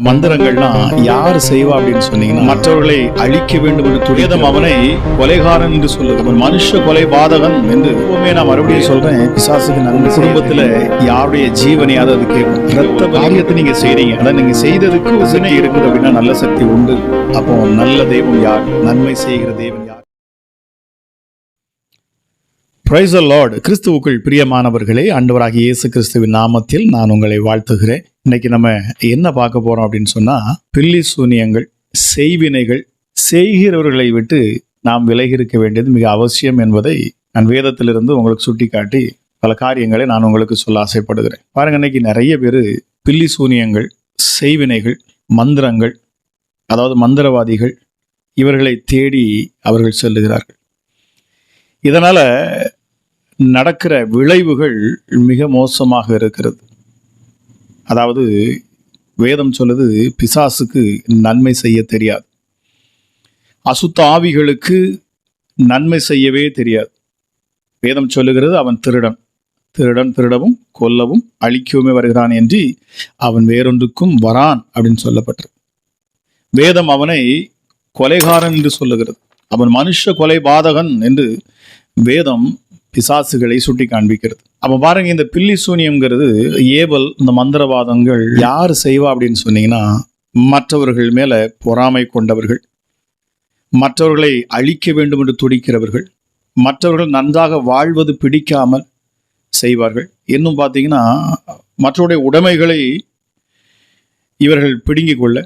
மந்திரங்கள்லாம் யார் செய்வா அப்படின்னு சொன்னீங்கன்னா, மற்றவர்களை அழிக்க வேண்டும் என்று துரிதம் அவனை கொலைகாரன் என்று சொல்லுது. அவன் மனுஷ கொலை பாதகன் என்று எப்பவுமே நான் மறுபடியும் சொல்றேன். பிசாசுக்கு நம்ம குடும்பத்துல யாருடைய ஜீவனை அதாவது கேட்கும். ரத்த காரியத்தை நீங்க செய்றீங்க, அதை நீங்க செய்ததுக்கு சக்தி இருக்குது அப்படின்னா நல்ல சக்தி உண்டு. அப்போ நல்ல தெய்வம் யார்? நன்மை செய்கிற தெய்வம் யார்? Praise the Lord. கிறிஸ்துவுக்குள் பிரியமானவர்களே, ஆண்டவராகிய இயேசு கிறிஸ்துவின் நாமத்தில் நான் உங்களை வாழ்த்துகிறேன். இன்னைக்கு நம்ம என்ன பார்க்க போறோம் அப்படின்னு சொன்னா, பில்லி சூனியங்கள், செய்வினைகள் செய்கிறவர்களை விட்டு நாம் விலகி இருக்க வேண்டியது மிக அவசியம் என்பதை நான் வேதத்திலிருந்து உங்களுக்கு சுட்டிக்காட்டி பல காரியங்களை நான் உங்களுக்கு சொல்ல ஆசைப்படுகிறேன். பாருங்க, இன்னைக்கு நிறைய பேர் பில்லி சூனியங்கள், செய்வினைகள், மந்திரங்கள், அதாவது மந்திரவாதிகள், இவர்களை தேடி அவர்கள் செல்லுகிறார்கள். இதனால நடக்கிற விளைவுகள் மிக மோசமாக இருக்கிறது. அதாவது வேதம் சொல்லுது, பிசாசுக்கு நன்மை செய்ய தெரியாது, அசுத்த ஆவிகளுக்கு நன்மை செய்யவே தெரியாது. வேதம் சொல்லுகிறது, அவன் திருடன், திருடவும் கொல்லவும் அழிக்கவுமே வருகிறான் என்று அவன் வேறொன்றுக்கும் வரான் அப்படின்னு சொல்லப்பட்டது. வேதம் அவனை கொலைகாரன் என்று சொல்லுகிறது. அவன் மனுஷ கொலை பாதகன் என்று வேதம் பிசாசுகளை சுட்டி காண்பிக்கிறது. அப்ப பாருங்க, இந்த பில்லி சூனியம்ங்கிறது, ஏவல், இந்த மந்திரவாதங்கள் யார் செய்வா அப்படின்னு சொன்னீங்கன்னா, மற்றவர்கள் மேல பொறாமை கொண்டவர்கள், மற்றவர்களை அழிக்க வேண்டும் என்று துடிக்கிறவர்கள், மற்றவர்கள் நன்றாக வாழ்வது பிடிக்காமல் செய்வார்கள். இன்னும் பார்த்தீங்கன்னா, மற்றவருடைய உடைமைகளை இவர்கள் பிடுங்கிக் கொள்ள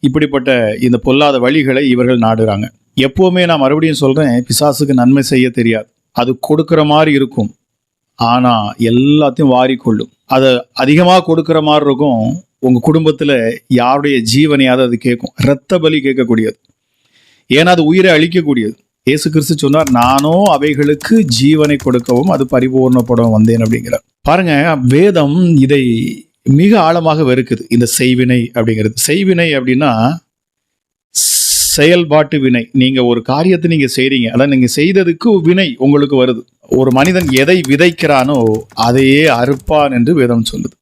இப்படிப்பட்ட இந்த பொல்லாத வழிகளை இவர்கள் நாடுறாங்க. எப்பவுமே நான் மறுபடியும் சொல்றேன், பிசாசுக்கு நன்மை செய்ய தெரியாது. அது கொடுக்கிற மாதிரி இருக்கும், ஆனா எல்லாத்தையும் வாரிக்கொள்ளும். அதை அதிகமாக கொடுக்கிற மாதிரி இருக்கும். உங்க குடும்பத்துல யாருடைய ஜீவனையாவது அது கேட்கும். இரத்த பலி கேட்கக்கூடியது. ஏன்னா அது உயிரை அழிக்கக்கூடியது. இயேசு கிறிஸ்து சொன்னார், நானோ அவைகளுக்கு ஜீவனை கொடுக்கவும் அது பரிபூர்ணப்படவும் வந்தேன் அப்படிங்கிறார். பாருங்க, வேதம் இதை மிக ஆழமாக வெறுக்குது. இந்த செய்வினை அப்படிங்கிறது. செய்வினை அப்படின்னா செயல்பாட்டு வினை. நீங்க ஒரு காரியத்தை நீங்க செய்றீங்க, அதான் நீங்க செய்ததுக்கு வினை உங்களுக்கு வருது. ஒரு மனிதன் எதை விதைக்கிறானோ அதையே அறுப்பான் என்று வேதம் சொல்லுது.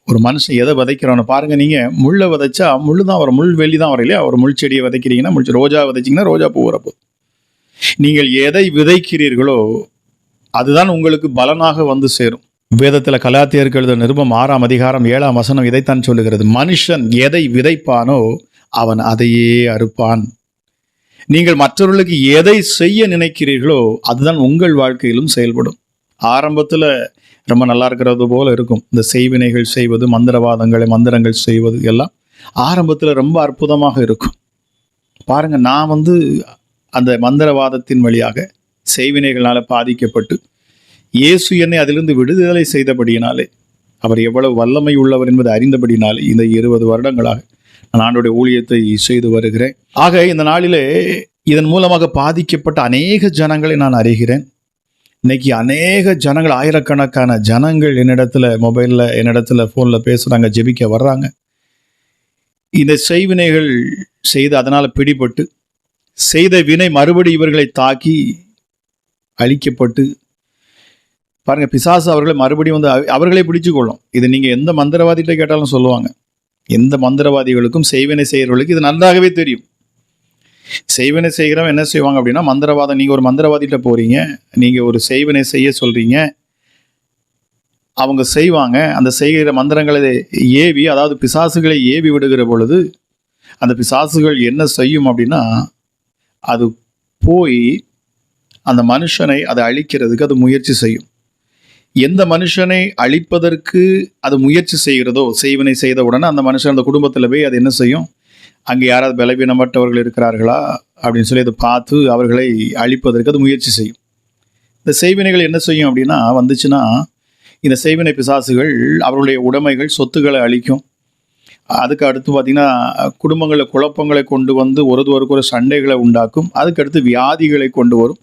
ஒரு மனுஷன் எதை விதைக்கிறானோ, பாருங்க, நீங்க முள்ளை விதைச்சா முள்ளு தான் வரும், முள் வெளி தான் வரும் இல்லையா? ஒரு முள் செடியை விதைக்கிறீங்கன்னா ரோஜா விதைச்சிங்கன்னா ரோஜா பூ வரப்போகுது. நீங்கள் எதை விதைக்கிறீர்களோ அதுதான் உங்களுக்கு பலனாக வந்து சேரும். வேதத்தில் கலாத்தியருக்கு எழுதிய நிருபம் 6ஆம் அதிகாரம் 7ஆம் வசனம் இதைத்தான் சொல்லுகிறது. மனுஷன் எதை விதைப்பானோ அவன் அதையே அறுப்பான். நீங்கள் மற்றவர்களுக்கு எதை செய்ய நினைக்கிறீர்களோ அதுதான் உங்கள் வாழ்க்கையிலும் செயல்படும். ஆரம்பத்தில் ரொம்ப நல்லா இருக்கிறது போல இருக்கும். இந்த செய்வினைகள் செய்வது, மந்திரங்கள் செய்வது எல்லாம் ஆரம்பத்தில் ரொம்ப அற்புதமாக இருக்கும். பாருங்க, நான் அந்த மந்திரவாதத்தின் வழியாக செய்வினைகளால் பாதிக்கப்பட்டு இயேசு என்னை அதிலிருந்து விடுதலை செய்தபடியினாலே, அவர் எவ்வளவு வல்லமை உள்ளவர் என்பதை அறிந்தபடினாலே இந்த 20 வருடங்களாக நான் ஆண்டோடைய ஊழியத்தை செய்து வருகிறேன். ஆக இந்த நாளிலே இதன் மூலமாக பாதிக்கப்பட்ட அநேக ஜனங்களை நான் அறிகிறேன். இன்னைக்கு அநேக ஜனங்கள், ஆயிரக்கணக்கான ஜனங்கள் என்னிடத்துல மொபைலில், என்னிடத்துல ஃபோனில் பேசுகிறாங்க, ஜெபிக்க வர்றாங்க. இந்த செய்வினைகள் செய்து அதனால் பிடிபட்டு செய்த வினை மறுபடி இவர்களை தாக்கி அழிக்கப்பட்டு, பாருங்க, பிசாசு அவர்களை மறுபடியும் அவர்களை பிடிச்சு கொள்ளும். இது நீங்கள் எந்த மந்திரவாதிகிட்ட கேட்டாலும் சொல்லுவாங்க. எந்த மந்திரவாதிகளுக்கும் செய்வினை செய்கிறவர்களுக்கு இது நன்றாகவே தெரியும். செய்வினை செய்கிறவன் என்ன செய்வாங்க அப்படின்னா, மந்திரவாதம், நீங்கள் ஒரு மந்திரவாதிகிட்ட போகிறீங்க, நீங்கள் ஒரு செய்வினை செய்ய சொல்கிறீங்க, அவங்க செய்வாங்க. அந்த செய்கிற மந்திரங்களை ஏவி, அதாவது பிசாசுகளை ஏவி விடுகிற பொழுது அந்த பிசாசுகள் என்ன செய்யும் அப்படின்னா, அது போய் அந்த மனுஷனை அதை அழிக்கிறதுக்கு அது முயற்சி செய்யும். எந்த மனுஷனை அழிப்பதற்கு அது முயற்சி செய்கிறதோ, செய்வினை செய்த உடனே அந்த மனுஷன் அந்த குடும்பத்தில் போய் அது என்ன செய்யும், அங்கே யாராவது பலவீனமற்றவர்கள் இருக்கிறார்களா அப்படின்னு சொல்லி அதை பார்த்து அவர்களை அழிப்பதற்கு அது முயற்சி செய்யும். இந்த செய்வினைகள் என்ன செய்யும் அப்படின்னா, வந்துச்சுன்னா இந்த செய்வினை பிசாசுகள் அவர்களுடைய உடைமைகள், சொத்துக்களை அழிக்கும். அதுக்கு அடுத்து பார்த்திங்கன்னா, குடும்பங்களில் குழப்பங்களை கொண்டு வந்து ஒருவருக்கு ஒரு சண்டைகளை உண்டாக்கும். அதுக்கடுத்து வியாதிகளை கொண்டு வரும்.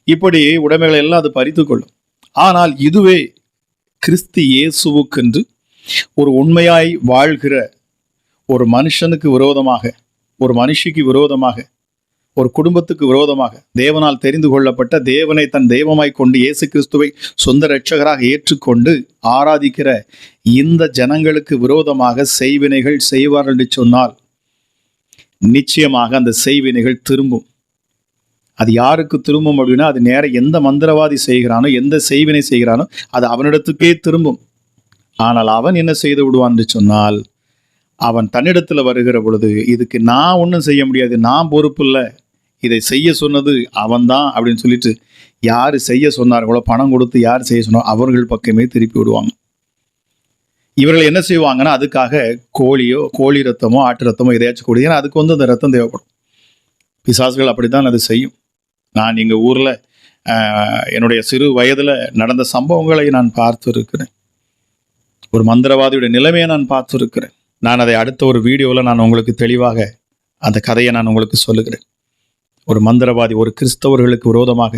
இப்படி உடைமைகளை எல்லாம் அது பறித்து கொள்ளும். ஆனால் இதுவே கிறிஸ்து இயேசுவுக்கென்று ஒரு உண்மையாய் வாழ்கிற ஒரு மனுஷனுக்கு விரோதமாக, ஒரு மனுஷிக்கு விரோதமாக, ஒரு குடும்பத்துக்கு விரோதமாக, தேவனால் தெரிந்து கொள்ளப்பட்ட, தேவனை தன் தெய்வமாய் கொண்டு இயேசு கிறிஸ்துவை சொந்த இரட்சகராக ஏற்றுக்கொண்டு ஆராதிக்கிற இந்த ஜனங்களுக்கு விரோதமாக செய்வினைகள் செய்வார்கள் என்று சொன்னால் நிச்சயமாக அந்த செய்வினைகள் திரும்பும். அது யாருக்கு திரும்பும் அப்படின்னா, அது நேரம் எந்த மந்திரவாதி செய்கிறானோ, எந்த செய்வினை செய்கிறானோ அது அவனிடத்துக்கே திரும்பும். ஆனால் அவன் என்ன செய்து விடுவான் என்று சொன்னால், அவன் தன்னிடத்துல வருகிற பொழுது, இதுக்கு நான் ஒன்றும் செய்ய முடியாது, நான் பொறுப்பு இல்லை, இதை செய்ய சொன்னது அவன்தான் அப்படின்னு சொல்லிட்டு யார் செய்ய சொன்னார்களோ, பணம் கொடுத்து யார் செய்ய சொன்னாரோ அவர்கள் பக்கமே திருப்பி விடுவாங்க. இவர்கள் என்ன செய்வாங்கன்னா, அதுக்காக கோழி ரத்தமோ ஆட்டு ரத்தமோ எதையாச்சும் கொடுங்க, ஏன்னா அதுக்கு அந்த ரத்தம் தேவைப்படும். பிசாசுகள் அப்படித்தான் அது செய்யும். நான் எங்கள் ஊரில் என்னுடைய சிறு வயதில் நடந்த சம்பவங்களை நான் பார்த்து இருக்கிறேன். ஒரு மந்திரவாதியுடைய நிலைமையை நான் பார்த்து இருக்கிறேன். நான் அதை அடுத்த ஒரு வீடியோவில் நான் உங்களுக்கு தெளிவாக அந்த கதையை நான் உங்களுக்கு சொல்லுகிறேன். ஒரு மந்திரவாதி ஒரு கிறிஸ்தவர்களுக்கு விரோதமாக,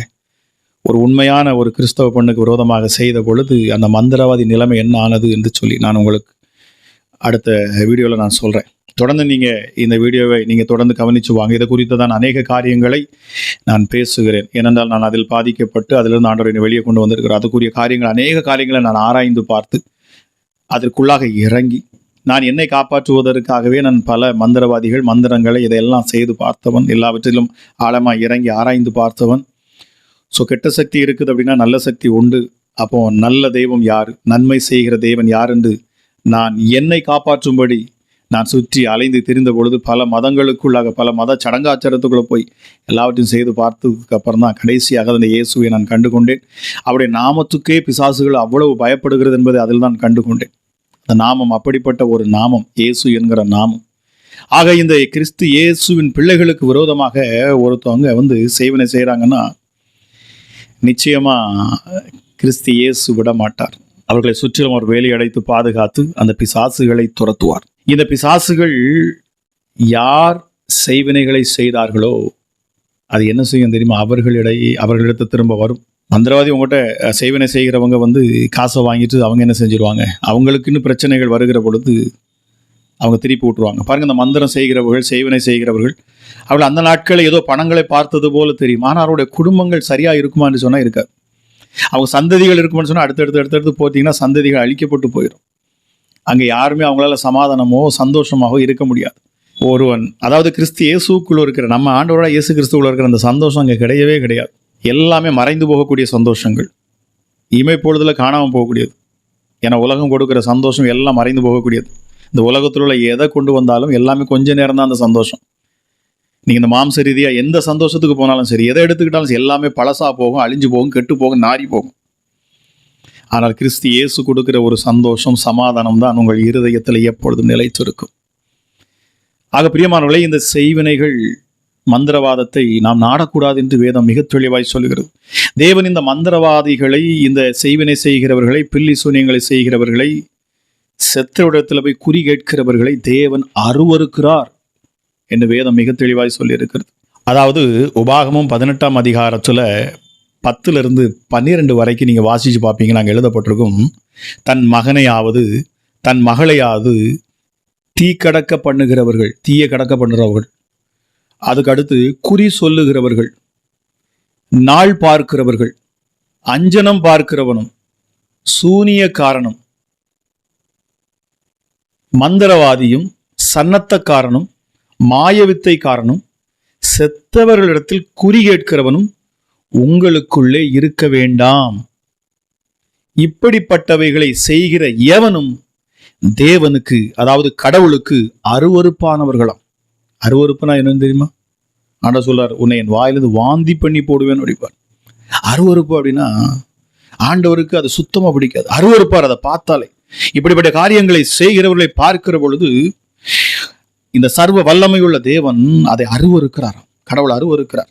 ஒரு உண்மையான ஒரு கிறிஸ்தவ பெண்ணுக்கு விரோதமாக செய்த பொழுது அந்த மந்திரவாதி நிலைமை என்ன ஆனது என்று சொல்லி நான் உங்களுக்கு அடுத்த வீடியோவில் நான் சொல்கிறேன். தொடர்ந்து நீங்கள் இந்த வீடியோவை நீங்கள் தொடர்ந்து கவனித்து வாங்க. இதை குறித்து தான் அநேக காரியங்களை நான் பேசுகிறேன். ஏனென்றால் நான் அதில் பாதிக்கப்பட்டு அதிலிருந்து ஆண்டவர் என்னை வெளியே கொண்டு வந்திருக்கிறேன். அதுக்குரிய காரியங்கள், அநேக காரியங்களை நான் ஆராய்ந்து பார்த்து அதற்குள்ளாக இறங்கி, நான் என்னை காப்பாற்றுவதற்காகவே நான் பல மந்திரவாதிகள் மந்திரங்களை இதையெல்லாம் செய்து பார்த்தவன், எல்லாவற்றிலும் ஆழமாக இறங்கி ஆராய்ந்து பார்த்தவன். ஸோ கெட்ட சக்தி இருக்குது அப்படின்னா நல்ல சக்தி உண்டு. அப்போ நல்ல தெய்வம் யார், நன்மை செய்கிற தேவன் யார் என்று நான் என்னை காப்பாற்றும்படி நான் சுற்றி அலைந்து திரிந்த பொழுது பல மதங்களுக்குள்ளாக, பல மத சடங்காச்சாரத்துக்குள்ளே போய் எல்லாவற்றையும் செய்து பார்த்ததுக்கு அப்புறம் தான் கடைசியாக அந்த இயேசுவை நான் கண்டு கொண்டேன். அவருடைய நாமத்துக்கே பிசாசுகள் அவ்வளவு பயப்படுகிறது என்பதை அதில் தான் கண்டு கொண்டேன். அந்த நாமம் அப்படிப்பட்ட ஒரு நாமம், இயேசு என்கிற நாமம். ஆக இந்த கிறிஸ்து இயேசுவின் பிள்ளைகளுக்கு விரோதமாக ஒருத்தவங்க செய்வினை செய்கிறாங்கன்னா நிச்சயமா கிறிஸ்து இயேசு விட மாட்டார். அவர்களை சுற்றிலும் ஒரு வேலி அடைத்து பாதுகாத்து அந்த பிசாசுகளை துரத்துவார். இந்த பிசாசுகள் யார் செய்வினைகளை செய்தார்களோ அது என்ன செய்யும் தெரியுமா? அவர்களிடத்து திரும்ப வரும். மந்திரவாதி உங்கள்கிட்ட செய்வினை செய்கிறவங்க காசை வாங்கிட்டு அவங்க என்ன செஞ்சிருவாங்க, அவங்களுக்குன்னு பிரச்சனைகள் வருகிற பொழுது அவங்க திருப்பி விட்டுருவாங்க. பாருங்கள், இந்த மந்திரம் செய்கிறவர்கள், செய்வினை செய்கிறவர்கள், அவர்கள் அந்த நாட்களில் ஏதோ பணங்களை பார்த்தது போல தெரியும். ஆனால் அவருடைய குடும்பங்கள் சரியாக இருக்குமான்னு சொன்னால் இருக்காது. அவங்க சந்ததிகள் இருக்குமான்னு சொன்னால் அடுத்தடுத்து போட்டிங்கன்னா சந்ததிகள் அழிக்கப்பட்டு போயிடும். அங்கே யாருமே அவங்களால சமாதானமோ சந்தோஷமாகவோ இருக்க முடியாது. ஒருவன், அதாவது கிறிஸ்து இயேசுக்குள்ள இருக்கிற, நம்ம ஆண்டவராக இயேசு கிறிஸ்துக்குள்ள இருக்கிற அந்த சந்தோஷம் அங்கே கிடையவே கிடையாது. எல்லாமே மறைந்து போகக்கூடிய சந்தோஷங்கள், இமைப்பொழுதில் காணாமல் போகக்கூடியது. ஏன்னா உலகம் கொடுக்குற சந்தோஷம் எல்லாம் மறைந்து போகக்கூடியது. இந்த உலகத்தில் உள்ள எதை கொண்டு வந்தாலும் எல்லாமே கொஞ்ச நேரம் தான் அந்த சந்தோஷம். நீங்கள் இந்த மாம்ச ரீதியாக எந்த சந்தோஷத்துக்கு போனாலும் சரி, எதை எடுத்துக்கிட்டாலும் எல்லாமே பழசாக போகும், அழிஞ்சு போகும், கெட்டு போகும், நாரி போகும். ஆனால் கிறிஸ்து இயேசு கொடுக்கிற ஒரு சந்தோஷம், சமாதானம் தான் உங்கள் இருதயத்தில் எப்பொழுதும் நிலைத்திருக்கும். ஆக பிரியமானவர்களே, இந்த செய்வினைகள், மந்திரவாதத்தை நாம் நாடக்கூடாது என்று வேதம் மிக தெளிவாய் சொல்லுகிறது. தேவன் இந்த மந்திரவாதிகளை, இந்த செய்வினை செய்கிறவர்களை, பில்லி சூனியங்களை செய்கிறவர்களை, செத்தவிடத்தில் போய் குறி கேட்கிறவர்களை தேவன் அருவருக்கிறார் என்று வேதம் மிக தெளிவாய் சொல்லியிருக்கிறது. அதாவது உபாகமம் 18ஆம் அதிகாரத்தில் 10 to 12 வரைக்கும் நீங்கள் வாசித்து பார்ப்பீங்க. நாங்கள் எழுதப்பட்டிருக்கும், தன் மகனையாவது தன் மகளையாவது தீய கடக்க பண்ணுகிறவர்கள், அதுக்கு அடுத்து குறி சொல்லுகிறவர்கள், நாள் பார்க்கிறவர்கள், அஞ்சனம் பார்க்கிறவனும், சூனியக்காரனும், மந்திரவாதியும், சன்னத்தக்காரனும், மாயவித்தைக்காரனும், செத்தவர்களிடத்தில் குறி கேட்கிறவனும் உங்களுக்குள்ளே இருக்க வேண்டாம். இப்படிப்பட்டவைகளை செய்கிற எவனும் தேவனுக்கு, அதாவது கடவுளுக்கு அருவருப்பானவர்களாம். அருவருப்புனா என்னன்னு தெரியுமா? ஆண்டவர் சொல்றார், உன்னை என் வாயிலிருந்து வாந்தி பண்ணி போடுவேன்னு அடிப்பார். அருவருப்பு அப்படின்னா ஆண்டவருக்கு அது சுத்தமாக பிடிக்காது, அருவருப்பார் அதை பார்த்தாலே. இப்படிப்பட்ட காரியங்களை செய்கிறவர்களை பார்க்கிற பொழுது இந்த சர்வ வல்லமையுள்ள தேவன் அதை அருவருக்கிறார். கடவுள் அருவருக்கிறார்.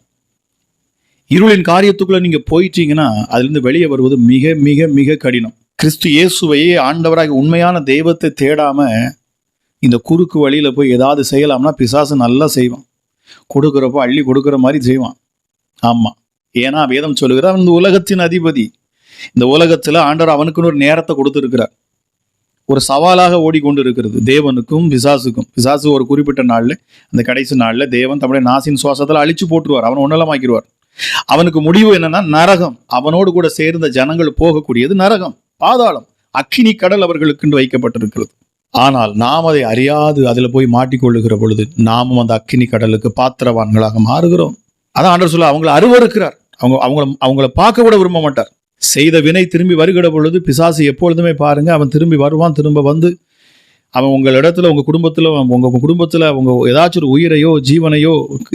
இருளின் காரியத்துக்குள்ள நீங்க போயிட்டீங்கன்னா அதிலிருந்து வெளியே வருவது மிக மிக மிக கடினம். கிறிஸ்து இயேசுவையே ஆண்டவராக உண்மையான தெய்வத்தை தேடாம இந்த குறுக்கு வழியில போய் ஏதாவது செய்யலாம்னா பிசாசு நல்லா செய்வான். கொடுக்குறப்போ அள்ளி கொடுக்குற மாதிரி செய்வான். ஆமா, ஏன்னா வேதம் சொல்லுகிறார், இந்த உலகத்தின் அதிபதி. இந்த உலகத்துல ஆண்டவர் அவனுக்குன்னு ஒரு நேரத்தை கொடுத்துருக்கிறார். ஒரு சவாலாக ஓடிக்கொண்டு இருக்கிறது தேவனுக்கும் பிசாசுக்கும். பிசாசு ஒரு குறிப்பிட்ட நாள்ல, அந்த கடைசி நாள்ல தேவன் தம்முடைய நாசின் சுவாசத்துல அழிச்சு போட்டுருவார், அவன் ஒன்னலமாக்கிடுவார். அவனுக்கு முடிவு என்னன்னா நரகம். அவனோடு கூட சேர்ந்த ஜனங்கள் போகக்கூடியது நரகம், பாதாளம், அக்கினி கடல் அவர்களுக்கு வைக்கப்பட்டிருக்கிறது. ஆனால் நாம் அதை அறியாது அதில் போய் மாட்டிக்கொள்ளுகிற பொழுது நாமும் அந்த அக்கினி கடலுக்கு பாத்திரவான்களாக மாறுகிறோம். அதான் ஆண்டவர் சொல்ல, அவங்களை அருவருக்கிறார். அவங்கள பார்க்க கூட விரும்ப மாட்டார். செய்த வினை திரும்பி வருகிற பொழுது பிசாசு எப்பொழுதுமே பாருங்க, அவன் திரும்பி வருவான். திரும்ப வந்து அவன் உங்களிடத்துல, உங்க குடும்பத்துல உங்க ஏதாச்சும் ஒரு உயிரையோ ஜீவனையோ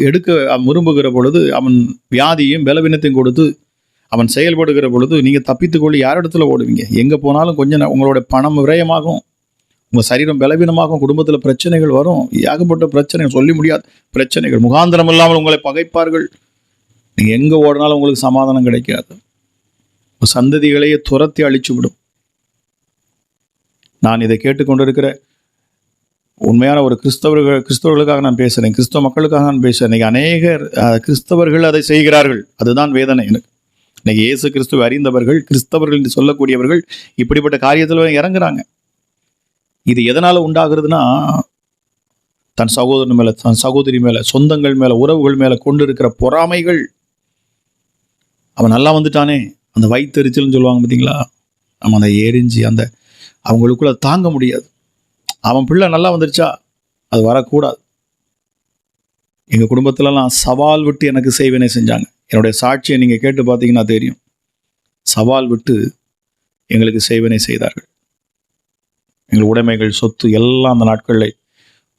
எடுக்க விரும்புகிற பொழுது அவன் வியாதியும் பலவீனத்தையும் கொடுத்து அவன் செயல்படுகிற பொழுது நீங்க தப்பித்துக்கொள்ளி யாரிடத்துல ஓடுவீங்க? எங்க போனாலும் கொஞ்சம் உங்களோட பணம் விரயமாகும், உங்க சரீரம் பலவீனமாகும், குடும்பத்துல பிரச்சனைகள் வரும், ஏகப்பட்ட பிரச்சனைகள், சொல்லி முடியாத பிரச்சனைகள், முகாந்திரம் இல்லாமல் உங்களை பகைப்பார்கள். நீங்க எங்க ஓடினாலும் உங்களுக்கு சமாதானம் கிடைக்காது. சந்ததிகளையே துரத்தி அழிச்சு விடும். நான் இதை கேட்டுக்கொண்டிருக்கிற உண்மையான ஒரு கிறிஸ்தவர்களுக்காக நான் பேசுறேன், கிறிஸ்தவ மக்களுக்காக நான் பேசுறேன். இன்னைக்கு அநேகர் கிறிஸ்தவர்கள் அதை செய்கிறார்கள், அதுதான் வேதனை எனக்கு. இன்னைக்கு இயேசு கிறிஸ்துவை அறிந்தவர்கள், கிறிஸ்தவர்கள் என்று சொல்லக்கூடியவர்கள் இப்படிப்பட்ட காரியத்தில் இறங்குறாங்க. இது எதனால உண்டாகிறதுனா, தன் சகோதரன் மேல, தன் சகோதரி மேல, சொந்தங்கள் மேல, உறவுகள் மேல கொண்டு இருக்கிற பொறாமைகள். அவன் நல்லா வந்துட்டானே, அந்த வயிற்றெரிச்சல்னு சொல்லுவாங்க பார்த்தீங்களா, நம்ம அதை எரிஞ்சு அந்த அவங்களுக்குள்ள தாங்க முடியாது. அவன் பிள்ளை நல்லா வந்துருச்சா, அது வரக்கூடாது. எங்கள் குடும்பத்திலலாம் சவால் விட்டு எனக்கு செய்வினை செஞ்சாங்க. என்னுடைய சாட்சியை நீங்கள் கேட்டு பார்த்தீங்கன்னா தெரியும். சவால் விட்டு எங்களுக்கு செய்வினை செய்தார்கள். எங்கள் உடைமைகள், சொத்து எல்லாம் அந்த நாட்களில்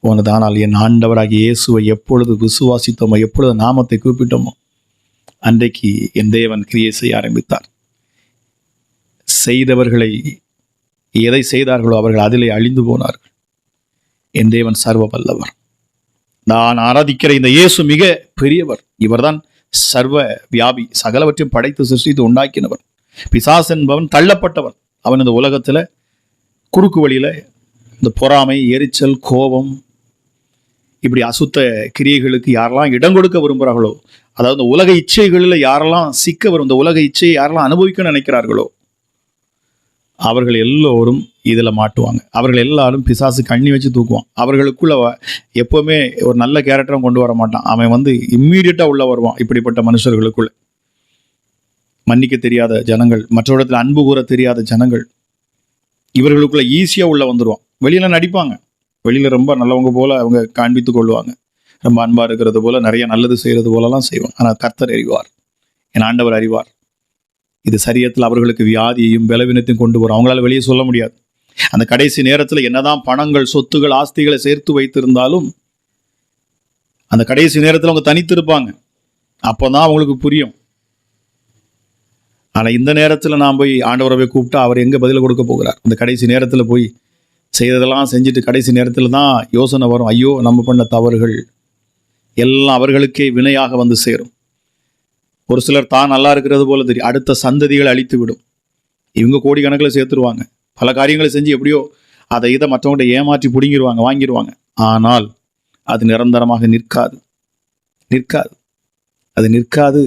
போனது. ஆனால் என் ஆண்டவராகிய இயேசுவை எப்பொழுது விசுவாசித்தோமோ, எப்பொழுது நாமத்தை கூப்பிட்டோமோ, அன்றைக்கு என் தேவன் கிரியை செய்ய ஆரம்பித்தார். செய்தவர்களை எதை செய்தார்களோ அவர்கள் அதிலே அழிந்து போனார்கள். என் தேவன் சர்வ வல்லவர். நான் ஆராதிக்கிற இந்த இயேசு மிக பெரியவர். இவர்தான் சர்வ வியாபி, சகலவற்றையும் படைத்து சிருஷ்டித்து உண்டாக்கினவர். பிசாசு என்பவன் தள்ளப்பட்டவன். அவன் இந்த உலகத்துல குறுக்கு வழியில இந்த பொறாமை, எரிச்சல், கோபம், இப்படி அசுத்த கிரியைகளுக்கு யாரெல்லாம் இடம் கொடுக்க விரும்புகிறார்களோ, அதாவது உலக இச்சைகளில் யாரெல்லாம் சிக்க வரும், இந்த உலக இச்சையை யாரெல்லாம் அனுபவிக்க நினைக்கிறார்களோ அவர்கள் எல்லோரும் இதில் மாட்டுவாங்க. அவர்கள் எல்லாரும் பிசாசு கண்ணி வச்சு தூக்குவான். அவர்களுக்குள்ள எப்போவுமே ஒரு நல்ல கேரக்டரும் கொண்டு வர மாட்டான். அவன் இம்மீடியட்டாக உள்ள வருவான். இப்படிப்பட்ட மனுஷர்களுக்குள்ள மன்னிக்க தெரியாத ஜனங்கள், மற்றவரிடத்தில் அன்பு கூற தெரியாத ஜனங்கள், இவர்களுக்குள்ள ஈஸியாக உள்ள வந்துடுவான். வெளியில நடிப்பாங்க, வெளியில ரொம்ப நல்லவங்க போல அவங்க காண்பித்து கொள்வாங்க, ரொம்ப அன்பா இருக்கிறது போல, நிறைய நல்லது செய்யறது போலலாம் செய்வாங்க. ஆனால் கர்த்தர் அறிவார், என் ஆண்டவர் அறிவார். இது சரியத்தில் அவர்களுக்கு வியாதியையும் பலவீனத்தையும் கொண்டு வரும். அவங்களால வெளியே சொல்ல முடியாது. அந்த கடைசி நேரத்தில் என்னதான் பணங்கள், சொத்துகள், ஆஸ்திகளை சேர்த்து வைத்திருந்தாலும் அந்த கடைசி நேரத்தில் அவங்க தனித்திருப்பாங்க. அப்போதான் அவங்களுக்கு புரியும். ஆனால் இந்த நேரத்தில் நான் போய் ஆண்டவரை கூப்பிட்டா அவர் எங்கே பதில் கொடுக்க போகிறார்? அந்த கடைசி நேரத்தில் போய் செய்ததெல்லாம் செஞ்சுட்டு கடைசி நேரத்தில் தான் யோசனை வரும், ஐயோ நம்ம பண்ண தவறுகள் எல்லாம் அவர்களுக்கே வினையாக வந்து சேரும். ஒரு சிலர் தான் நல்லா இருக்கிறது போல தெரியும், அடுத்த சந்ததிகளை அழித்து விடும். இவங்க கோடிக்கணக்கில் சேர்த்துருவாங்க, பல காரியங்களை செஞ்சு எப்படியோ அதை இதை மற்றவங்கள்ட்ட ஏமாற்றி பிடுங்கிடுவாங்க, வாங்கிடுவாங்க. ஆனால் அது நிரந்தரமாக நிற்காது. அது நிற்காது.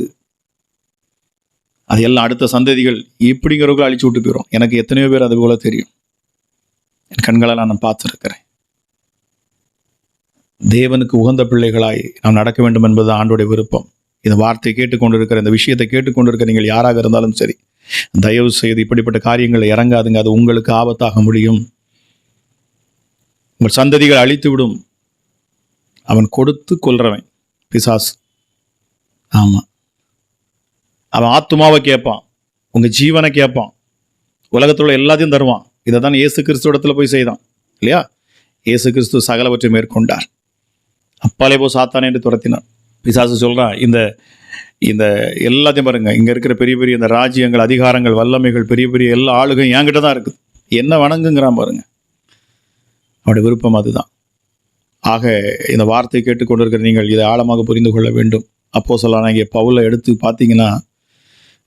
அது எல்லாம் அடுத்த சந்ததிகள் இப்படிங்கிறவர்கள் அழிச்சு விட்டு போயிடும். எனக்கு எத்தனையோ பேர் அது போல தெரியும், என் கண்களால் நான் பார்த்துருக்கிறேன். தேவனுக்கு உகந்த பிள்ளைகளாய் நாம் நடக்க வேண்டும் என்பது ஆண்டோடைய விருப்பம். இந்த வார்த்தையை கேட்டுக்கொண்டிருக்கிற, இந்த விஷயத்தை கேட்டுக்கொண்டிருக்கிற நீங்கள் யாராக இருந்தாலும் சரி, தயவு செய்து இப்படிப்பட்ட காரியங்களை இறங்காதுங்க. அது உங்களுக்கு ஆபத்தாக முடியும். உங்கள் சந்ததிகள் அழித்து விடும். அவன் கொடுத்து கொல்றவன் பிசாசு. ஆமா, அவன் ஆத்துமாவை கேட்பான், உங்க ஜீவனை கேட்பான், உலகத்துல எல்லாத்தையும் தருவான். இதை தான் இயேசு கிறிஸ்து இடத்துல போய் செய்தான் இல்லையா? இயேசு கிறிஸ்து சகலவற்றை மேற்கொண்டார். அப்பாலே போ சாத்தானே என்று துரத்தினார். பிசாசு சொல்றான், இந்த இந்த எல்லாத்தையும் பாருங்க, இங்க இருக்கிற பெரிய பெரிய இந்த ராஜ்யங்கள், அதிகாரங்கள், வல்லமைகள், பெரிய பெரிய எல்லா ஆளுகையும் என்கிட்ட தான் இருக்குது, என்ன வணங்குங்கிறான் பாருங்க. அவருடைய விருப்பம் அதுதான். ஆக இந்த வார்த்தையை கேட்டுக்கொண்டிருக்கிற நீங்கள் இதை ஆழமாக புரிந்து கொள்ள வேண்டும். அப்போஸ்தலனாகிய பவுலை எடுத்து பார்த்தீங்கன்னா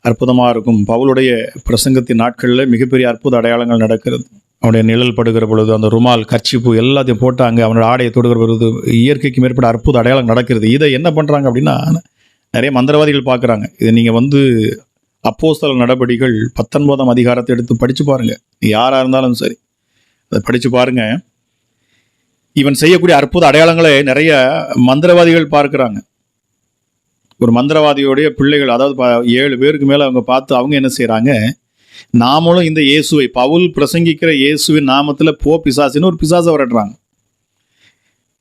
அற்புதமாக இருக்கும். பவுலுடைய பிரசங்கத்தின் நாட்களில் மிகப்பெரிய அற்புத அடையாளங்கள் நடக்கிறது. அவனுடைய நிழல் படுகிற பொழுது அந்த ருமால், கர்ச்சிப்பு எல்லாத்தையும் போட்டாங்க, அவனோட ஆடையை தொடுகிற பொழுது இயற்கைக்கு மேற்பட்ட அற்புத அடையாளம் நடக்கிறது. இதை என்ன பண்ணுறாங்க அப்படின்னா, நிறைய மந்திரவாதிகள் பார்க்குறாங்க. இதை நீங்கள் அப்போஸ்தல நடபடிகள் 19ஆம் அதிகாரத்தை எடுத்து படித்து பாருங்கள். யாராக இருந்தாலும் சரி, அதை படித்து பாருங்க. இவன் செய்யக்கூடிய அற்புத அடையாளங்களை நிறைய மந்திரவாதிகள் பார்க்குறாங்க. ஒரு மந்திரவாதியோடைய பிள்ளைகள், அதாவது 7 பேருக்கு மேலே அவங்க பார்த்து அவங்க என்ன செய்கிறாங்க, நாமளும் இந்த இயேசுவை, பவுல் பிரசங்கிக்கிற இயேசுவின் நாமத்தில் போ பிசாசுன்னு ஒரு பிசாசை விரட்டுறாங்க.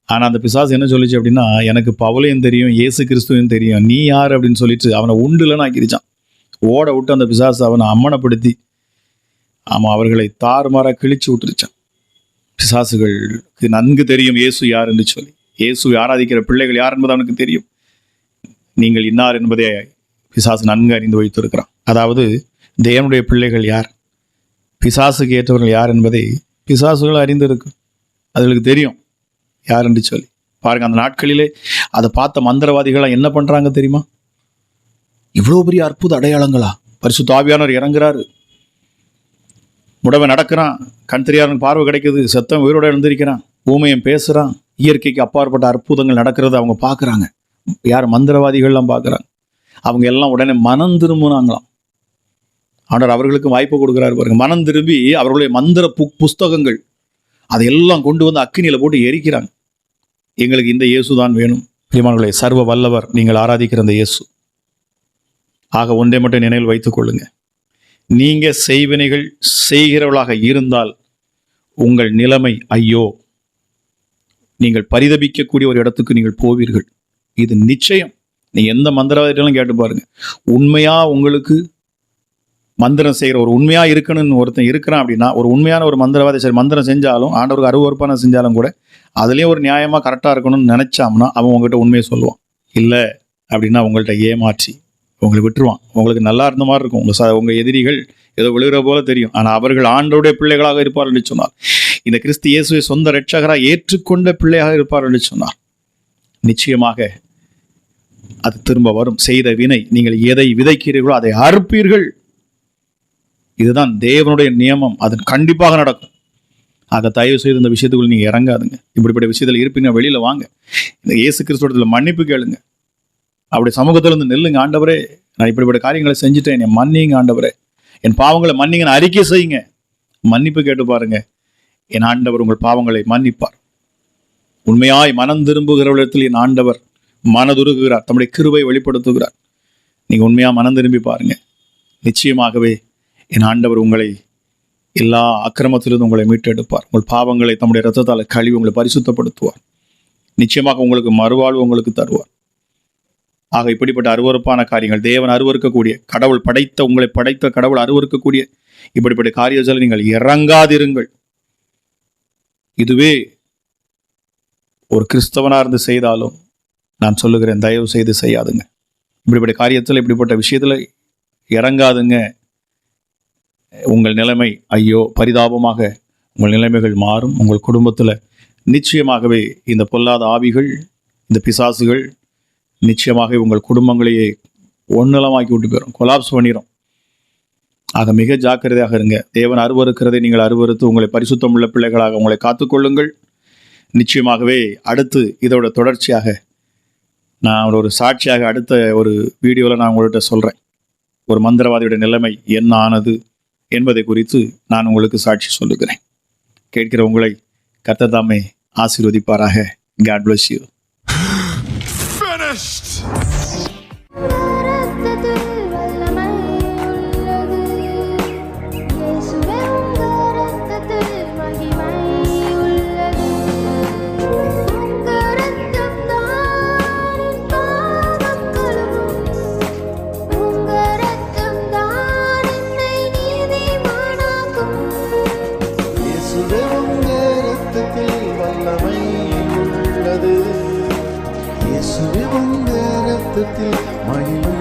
ஆனால் அந்த பிசாசு என்ன சொல்லிச்சு அப்படின்னா, எனக்கு பவுலையும் தெரியும், இயேசு கிறிஸ்துவையும் தெரியும், நீ யார் அப்படின்னு சொல்லிட்டு அவனை உண்டுலன்னு ஆக்கிருச்சான். ஓட விட்டு அந்த பிசாசு அவனை அம்மனப்படுத்தி அவர்களை தாறுமாறாக கிழிச்சு விட்டுருச்சான். பிசாசுகளுக்கு நன்கு தெரியும் இயேசு யார் என்று சொல்லி, இயேசுவை ஆராதிக்கிற பிள்ளைகள் யார் என்பது அவனுக்கு தெரியும். நீங்கள் இன்னார் என்பதை பிசாசு நன்கு அறிந்து வைத்திருக்கிறான். அதாவது தேவனுடைய பிள்ளைகள் யார், பிசாசுக்கு ஏற்றவர்கள் யார் என்பதை பிசாசுகள் அறிந்திருக்கு, அதுகளுக்கு தெரியும் யார் என்று சொல்லி. பாருங்க, அந்த நாட்களிலே அதை பார்த்த மந்திரவாதிகளாக என்ன பண்றாங்க தெரியுமா? இவ்வளோ பெரிய அற்புத அடையாளங்களா? பரிசுத்த ஆவியானவர் இறங்குறாரு, முடவன் நடக்கிறான், கண் தெரியாதவனுக்கு பார்வை கிடைக்குது, செத்தம் உயிரோட எழுந்திருக்கிறான், ஊமையன் பேசுறான், இயற்கைக்கு அப்பாற்பட்ட அற்புதங்கள் நடக்கிறது அவங்க பார்க்குறாங்க. யார்? மந்திரவாதிகள்லாம் பார்க்குறாங்க. அவங்க எல்லாம் உடனே மனம் திரும்பினாங்களாம். ஆண்டவர் அவர்களுக்கு வாய்ப்பு கொடுக்குறாரு பாருங்க. மனம் திரும்பி அவர்களுடைய மந்திர புஸ்தகங்கள் அதையெல்லாம் கொண்டு வந்து அக்கினியில் போட்டு எரிக்கிறாங்க. எங்களுக்கு இந்த இயேசு தான் வேணும். பிரியமானவர்களே, சர்வ வல்லவர் நீங்கள் ஆராதிக்கிற அந்த இயேசு. ஆக ஒன்றை மட்டும் நினைவில் வைத்துக் கொள்ளுங்க, நீங்க செய்வினைகள் செய்கிறவர்களாக இருந்தால் உங்கள் நிலைமை ஐயோ, நீங்கள் பரிதபிக்கக்கூடிய ஒரு இடத்துக்கு நீங்கள் போவீர்கள். இது நிச்சயம். நீங்க எந்த மந்திரவாதிகளும் கேட்டு பாருங்க, உண்மையா உங்களுக்கு மந்திரம் செய்கிற ஒரு உண்மையா இருக்கணும்னு ஒருத்தன் இருக்கிறான் அப்படின்னா, ஒரு உண்மையான ஒரு மந்திரவாதி சரி மந்திரம் செஞ்சாலும், ஆண்டவருக்கு அருவருப்பான செஞ்சாலும் கூட அதுலேயும் ஒரு நியாயமாக கரெக்டாக இருக்கணும்னு நினைச்சாம்னா அவன் உங்கள்கிட்ட உண்மையை சொல்லுவான். இல்லை அப்படின்னா உங்கள்கிட்ட ஏமாற்றி உங்களை விட்டுருவான். உங்களுக்கு நல்லா இருந்த மாதிரி இருக்கும், உங்கள் எதிரிகள் ஏதோ விழுகிற போல தெரியும், ஆனால் அவர்கள் ஆண்டவருடைய பிள்ளைகளாக இருப்பார்கள் என்று சொன்னார். இந்த கிறிஸ்து இயேசுவை சொந்த இரட்சகராக ஏற்றுக்கொண்ட பிள்ளையாக இருப்பார்கள் என்று சொன்னார். நிச்சயமாக அது திரும்ப வரும். செய்த வினை, நீங்கள் எதை விதைக்கிறீர்களோ அதை அறுப்பீர்கள். இதுதான் தேவனுடைய நியமம், அது கண்டிப்பாக நடக்கும். ஆக தயவு செய்து இந்த விஷயத்துக்குள்ள நீங்கள் இறங்காதுங்க. இப்படிப்பட்ட விஷயத்தில் இருப்பீங்க, வெளியில் வாங்க, இந்த இயேசு கிறிஸ்துவத்தில் மன்னிப்பு கேளுங்க, அப்படி சமூகத்தில் இருந்து நெல்லுங்க. ஆண்டவரே, நான் இப்படிப்பட்ட காரியங்களை செஞ்சுட்டேன், என்னை மன்னிங்க ஆண்டவரே, என் பாவங்களை மன்னிங்கன்னு அறிக்கை செய்யுங்க. மன்னிப்பு கேட்டு பாருங்க, என் ஆண்டவர் உங்கள் பாவங்களை மன்னிப்பார். உண்மையாய் மனம் திரும்புகிறவர்களிடத்தில் என் ஆண்டவர் மனதுருகுகிறார், தம்முடைய கிருபை வெளிப்படுத்துகிறார். நீங்கள் உண்மையாக மனம் திரும்பி பாருங்க, நிச்சயமாகவே என் ஆண்டவர் உங்களை எல்லா அக்கிரமத்திலிருந்து உங்களை மீட்டெடுப்பார். உங்கள் பாவங்களை தம்முடைய இரத்தத்தால் கழுவி உங்களை பரிசுத்தப்படுத்துவார். நிச்சயமாக உங்களுக்கு மறுவாழ்வு உங்களுக்கு தருவார். ஆக இப்படிப்பட்ட அருவருப்பான காரியங்கள், தேவன் அருவருக்கக்கூடிய, கடவுள் படைத்த, உங்களை படைத்த கடவுள் அருவருக்கக்கூடிய இப்படிப்பட்ட காரியத்தில் நீங்கள் இறங்காதிருங்கள். இதுவே ஒரு கிறிஸ்தவனாக இருந்து செய்தாலும் நான் சொல்லுகிறேன், தயவு செய்து செய்யாதுங்க. இப்படிப்பட்ட காரியத்தில், இப்படிப்பட்ட விஷயத்தில் இறங்காதுங்க. உங்கள் நிலைமை ஐயோ, பரிதாபமாக உங்கள் நிலைமைகள் மாறும். உங்கள் குடும்பத்தில் நிச்சயமாகவே இந்த பொல்லாத ஆவிகள், இந்த பிசாசுகள் நிச்சயமாக உங்கள் குடும்பங்களையே ஒன்னிலமாக்கி விட்டு போயிடும், கொலாப்ஸ் பண்ணிடும். ஆக மிக ஜாக்கிரதையாக இருங்க. தேவன் அருவருக்கிறதை நீங்கள் அருவருத்து உங்களை பரிசுத்தம் உள்ள பிள்ளைகளாக உங்களை காத்துக்கொள்ளுங்கள். நிச்சயமாகவே அடுத்து இதோட தொடர்ச்சியாக நான் ஒரு சாட்சியாக அடுத்த ஒரு வீடியோவில் நான் உங்கள்கிட்ட சொல்கிறேன். ஒரு மந்திரவாதியோட நிலைமை என்ன ஆனது என்பதை குறித்து நான் உங்களுக்கு சாட்சி சொல்லுகிறேன். கேட்கிற உங்களை கர்த்தர் தாமே ஆசீர்வதிப்பாராக. God bless you. Finished. இயேசுவே உங்க இரத்தத்தில் மகிமை